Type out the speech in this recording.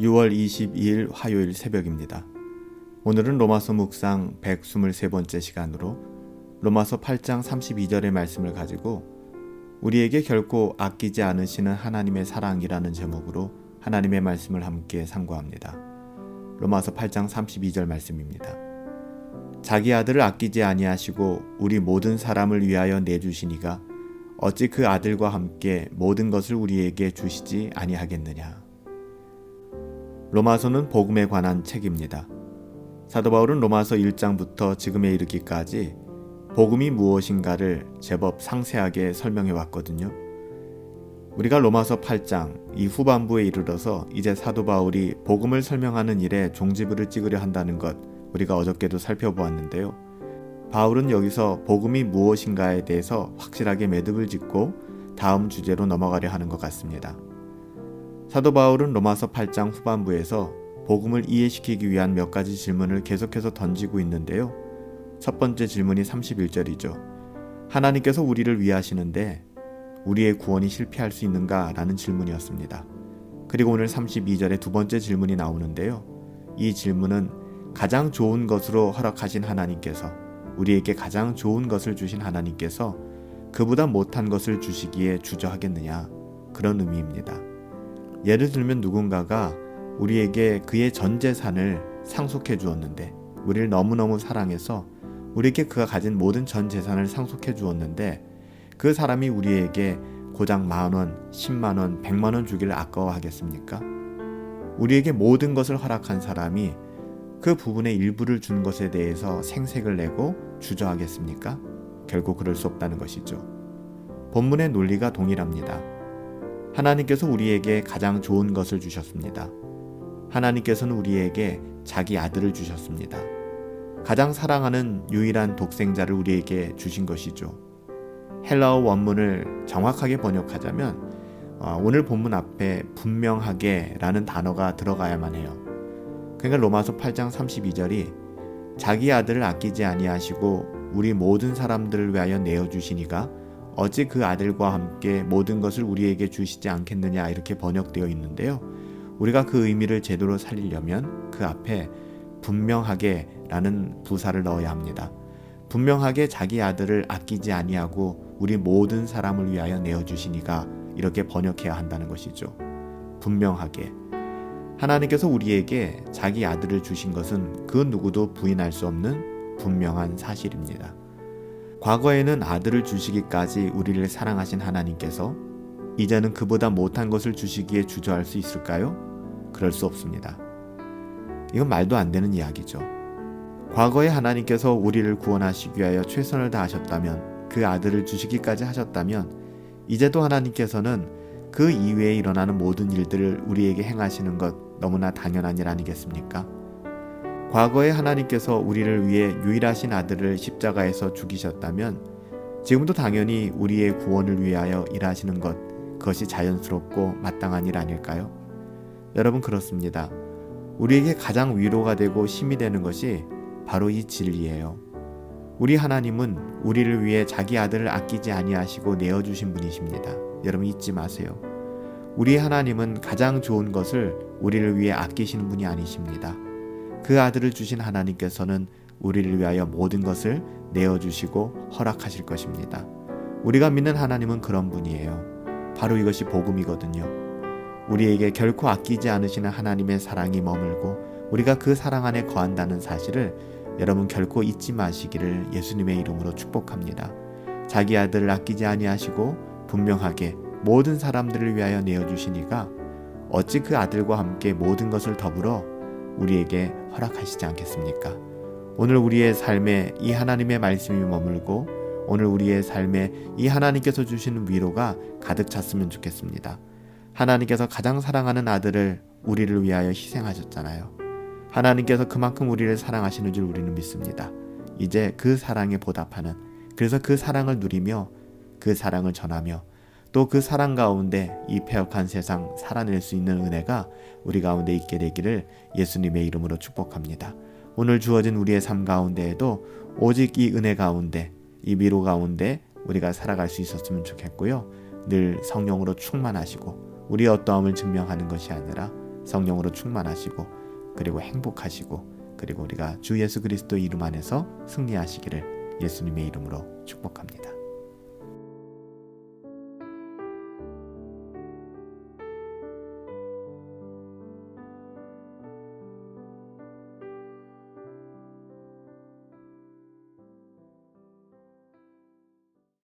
6월 22일 화요일 새벽입니다. 오늘은 로마서 묵상 123번째 시간으로 로마서 8장 32절의 말씀을 가지고 우리에게 결코 아끼지 않으시는 하나님의 사랑이라는 제목으로 하나님의 말씀을 함께 상고합니다. 로마서 8장 32절 말씀입니다. 자기 아들을 아끼지 아니하시고 우리 모든 사람을 위하여 내주시니가 어찌 그 아들과 함께 모든 것을 우리에게 주시지 아니하겠느냐. 로마서는 복음에 관한 책입니다. 사도 바울은 로마서 1장부터 지금에 이르기까지 복음이 무엇인가를 제법 상세하게 설명해 왔거든요. 우리가 로마서 8장 이 후반부에 이르러서 이제 사도 바울이 복음을 설명하는 일에 종지부를 찍으려 한다는 것 우리가 어저께도 살펴보았는데요. 바울은 여기서 복음이 무엇인가에 대해서 확실하게 매듭을 짓고 다음 주제로 넘어가려 하는 것 같습니다. 사도 바울은 로마서 8장 후반부에서 복음을 이해시키기 위한 몇 가지 질문을 계속해서 던지고 있는데요. 첫 번째 질문이 31절이죠. 하나님께서 우리를 위하시는데 우리의 구원이 실패할 수 있는가? 라는 질문이었습니다. 그리고 오늘 32절에 두 번째 질문이 나오는데요. 이 질문은 가장 좋은 것으로 허락하신 하나님께서 우리에게 가장 좋은 것을 주신 하나님께서 그보다 못한 것을 주시기에 주저하겠느냐? 그런 의미입니다. 예를 들면 누군가가 우리에게 그의 전 재산을 상속해 주었는데 우리를 너무너무 사랑해서 우리에게 그가 가진 모든 전 재산을 상속해 주었는데 그 사람이 우리에게 고작 10,000원, 100,000원, 100,000원 주기를 아까워하겠습니까? 우리에게 모든 것을 허락한 사람이 그 부분의 일부를 준 것에 대해서 생색을 내고 주저하겠습니까? 결국 그럴 수 없다는 것이죠. 본문의 논리가 동일합니다. 하나님께서 우리에게 가장 좋은 것을 주셨습니다. 하나님께서는 우리에게 자기 아들을 주셨습니다. 가장 사랑하는 유일한 독생자를 우리에게 주신 것이죠. 헬라어 원문을 정확하게 번역하자면 오늘 본문 앞에 분명하게 라는 단어가 들어가야만 해요. 그러니까 로마서 8장 32절이 자기 아들을 아끼지 아니하시고 우리 모든 사람들을 위하여 내어주시니가 어찌 그 아들과 함께 모든 것을 우리에게 주시지 않겠느냐 이렇게 번역되어 있는데요. 우리가 그 의미를 제대로 살리려면 그 앞에 분명하게 라는 부사를 넣어야 합니다. 분명하게 자기 아들을 아끼지 아니하고 우리 모든 사람을 위하여 내어주시니가 이렇게 번역해야 한다는 것이죠. 분명하게. 하나님께서 우리에게 자기 아들을 주신 것은 그 누구도 부인할 수 없는 분명한 사실입니다. 과거에는 아들을 주시기까지 우리를 사랑하신 하나님께서 이제는 그보다 못한 것을 주시기에 주저할 수 있을까요? 그럴 수 없습니다. 이건 말도 안 되는 이야기죠. 과거에 하나님께서 우리를 구원하시기 위하여 최선을 다하셨다면 그 아들을 주시기까지 하셨다면 이제도 하나님께서는 그 이외에 일어나는 모든 일들을 우리에게 행하시는 것 너무나 당연한 일 아니겠습니까? 과거에 하나님께서 우리를 위해 유일하신 아들을 십자가에서 죽이셨다면 지금도 당연히 우리의 구원을 위하여 일하시는 것 그것이 자연스럽고 마땅한 일 아닐까요? 여러분 그렇습니다. 우리에게 가장 위로가 되고 힘이 되는 것이 바로 이 진리예요. 우리 하나님은 우리를 위해 자기 아들을 아끼지 아니하시고 내어주신 분이십니다. 여러분 잊지 마세요. 우리 하나님은 가장 좋은 것을 우리를 위해 아끼시는 분이 아니십니다. 그 아들을 주신 하나님께서는 우리를 위하여 모든 것을 내어주시고 허락하실 것입니다. 우리가 믿는 하나님은 그런 분이에요. 바로 이것이 복음이거든요. 우리에게 결코 아끼지 않으시는 하나님의 사랑이 머물고 우리가 그 사랑 안에 거한다는 사실을 여러분 결코 잊지 마시기를 예수님의 이름으로 축복합니다. 자기 아들을 아끼지 아니하시고 분명하게 모든 사람들을 위하여 내어주시니가 어찌 그 아들과 함께 모든 것을 더불어 우리에게 허락하시지 않겠습니까? 오늘 우리의 삶에 이 하나님의 말씀이 머물고 오늘 우리의 삶에 이 하나님께서 주시는 위로가 가득 찼으면 좋겠습니다. 하나님께서 가장 사랑하는 아들을 우리를 위하여 희생하셨잖아요. 하나님께서 그만큼 우리를 사랑하시는 줄 우리는 믿습니다. 이제 그 사랑에 보답하는 그래서 그 사랑을 누리며 그 사랑을 전하며 또 그 사랑 가운데 이 패역한 세상 살아낼 수 있는 은혜가 우리 가운데 있게 되기를 예수님의 이름으로 축복합니다. 오늘 주어진 우리의 삶 가운데에도 오직 이 은혜 가운데 이 위로 가운데 우리가 살아갈 수 있었으면 좋겠고요. 늘 성령으로 충만하시고 우리의 어떠함을 증명하는 것이 아니라 성령으로 충만하시고 그리고 행복하시고 그리고 우리가 주 예수 그리스도 이름 안에서 승리하시기를 예수님의 이름으로 축복합니다.